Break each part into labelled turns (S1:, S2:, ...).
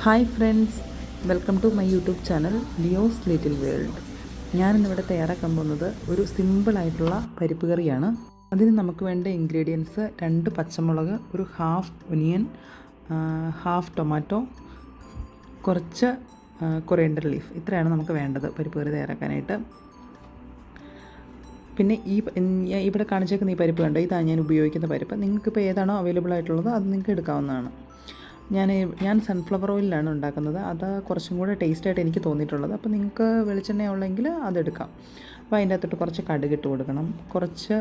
S1: Hi friends, welcome to my YouTube channel Leo's little world. ഞാനിന്നിവിടെ തയ്യാറാക്കാൻ പോകുന്നത് ഒരു സിമ്പിളായിട്ടുള്ള പരിപ്പ് കറിയാണ്. അതിന് നമുക്ക് വേണ്ട ഇൻഗ്രീഡിയൻസ് 2 പച്ചമുളക്, ഒരു ഹാഫ് ഒനിയൻ, ഹാഫ് ടൊമാറ്റോ, കുറച്ച് കൊറിയൻഡർ ലീഫ്. ഇത്രയാണ് നമുക്ക് വേണ്ടത് പരിപ്പ് കറി തയ്യാറാക്കാനായിട്ട്. പിന്നെ ഇവിടെ കാണിച്ചേക്കുന്ന ഈ പരിപ്പ് കണ്ടോ, ഇതാണ് ഞാൻ ഉപയോഗിക്കുന്ന പരിപ്പ്. നിങ്ങൾക്കിപ്പോൾ ഏതാണോ അവൈലബിൾ ആയിട്ടുള്ളത് അത് നിങ്ങൾക്ക് എടുക്കാവുന്നതാണ്. ഞാൻ സൺഫ്ലവർ ഓയിലാണ് ഉണ്ടാക്കുന്നത്. അത് കുറച്ചും കൂടെ ടേസ്റ്റായിട്ട് എനിക്ക് തോന്നിയിട്ടുള്ളത്. അപ്പോൾ നിങ്ങൾക്ക് വെളിച്ചെണ്ണ ഉള്ളെങ്കിൽ അതെടുക്കാം. അപ്പോൾ അതിൻ്റെ അകത്തോട്ട് കുറച്ച് കടുക് ഇട്ട് കൊടുക്കണം, കുറച്ച്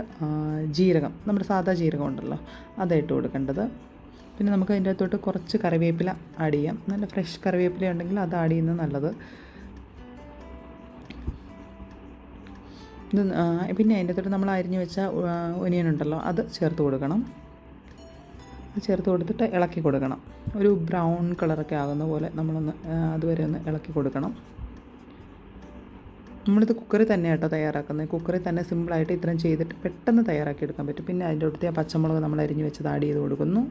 S1: ജീരകം, നമ്മുടെ സാധാ ജീരകം ഉണ്ടല്ലോ, അതിട്ട് കൊടുക്കേണ്ടത്. പിന്നെ നമുക്ക് അതിൻ്റെ അകത്തോട്ട് കുറച്ച് കറിവേപ്പില ആഡ് ചെയ്യാം. നല്ല ഫ്രഷ് കറിവേപ്പില ഉണ്ടെങ്കിൽ അത് ആഡ് ചെയ്യുന്നത് നല്ലത്. പിന്നെ അതിൻ്റെ അകത്തോട്ട് നമ്മൾ അരിഞ്ഞ് വെച്ച ഒനിയൻ ഉണ്ടല്ലോ, അത് ചേർത്ത് കൊടുക്കണം. ചേർത്ത് കൊടുത്തിട്ട് ഇളക്കി കൊടുക്കണം. ഒരു ബ്രൗൺ കളറൊക്കെ ആകുന്ന പോലെ നമ്മളൊന്ന് അതുവരെ ഒന്ന് ഇളക്കി കൊടുക്കണം. നമ്മളിത് കുക്കറിൽ തന്നെ കേട്ടോ തയ്യാറാക്കുന്നത്. കുക്കറിൽ തന്നെ സിമ്പിളായിട്ട് ഇത്രയും ചെയ്തിട്ട് പെട്ടെന്ന് തയ്യാറാക്കി എടുക്കാൻ പറ്റും. പിന്നെ അതിൻ്റെ അടുത്ത് ആ പച്ചമുളക് നമ്മൾ അരിഞ്ഞ് വെച്ചത് ആഡ് ചെയ്ത് കൊടുക്കുന്നു.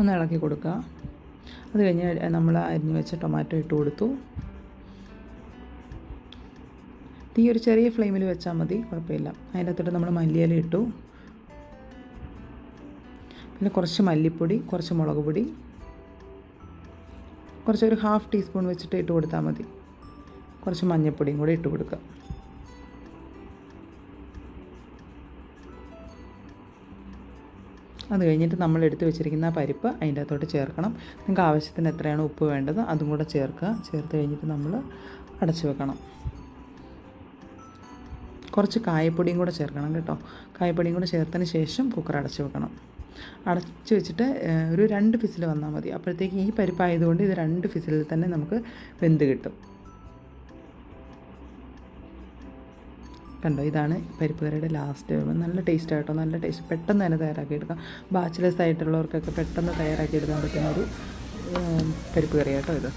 S1: ഒന്ന് ഇളക്കി കൊടുക്കുക. അത് കഴിഞ്ഞ് നമ്മൾ അരിഞ്ഞ് വെച്ച ടൊമാറ്റോ ഇട്ട് കൊടുത്തു. തീ ഒരു ചെറിയ ഫ്ലെയിമിൽ വെച്ചാൽ മതി, കുഴപ്പമില്ല. അതിൻ്റെ അകത്തോട്ട് നമ്മൾ മല്ലിയില ഇട്ടു. പിന്നെ കുറച്ച് മല്ലിപ്പൊടി, കുറച്ച് മുളക് പൊടി, ഒരു ഹാഫ് ടീസ്പൂൺ വെച്ചിട്ട് ഇട്ട് കൊടുത്താൽ മതി. കുറച്ച് മഞ്ഞൾപ്പൊടിയും കൂടി ഇട്ട് കൊടുക്കുക. അത് കഴിഞ്ഞിട്ട് നമ്മൾ എടുത്ത് വെച്ചിരിക്കുന്ന പരിപ്പ് അതിൻ്റെ അകത്തോട്ട് ചേർക്കണം. നിങ്ങൾക്ക് ആവശ്യത്തിന് എത്രയാണ് ഉപ്പ് വേണ്ടത് അതും കൂടെ ചേർക്കുക. ചേർത്ത് കഴിഞ്ഞിട്ട് നമ്മൾ അടച്ചു വെക്കണം. കുറച്ച് കായപ്പൊടിയും കൂടെ ചേർക്കണം കേട്ടോ. കായപ്പൊടിയും കൂടെ ചേർത്തതിന് ശേഷം കുക്കർ അടച്ചു വെക്കണം. അടച്ചു വെച്ചിട്ട് ഒരു 2 വിസിൽ വന്നാൽ മതി. അപ്പോഴത്തേക്ക് ഈ പരിപ്പായതുകൊണ്ട് ഇത് 2 വിസിലിൽ തന്നെ നമുക്ക് വെന്ത് കിട്ടും. കണ്ടോ, ഇതാണ് പരിപ്പ് കറിയുടെ ലാസ്റ്റ്. നല്ല ടേസ്റ്റ് ആയിട്ടോ, നല്ല ടേസ്റ്റ്. പെട്ടെന്ന് തന്നെ തയ്യാറാക്കിയെടുക്കാം. ബാച്ചിലേഴ്സ് ആയിട്ടുള്ളവർക്കൊക്കെ പെട്ടെന്ന് തയ്യാറാക്കിയെടുക്കാൻ പറ്റുന്ന ഒരു പരിപ്പ് കറി ആട്ടോ ഇത്.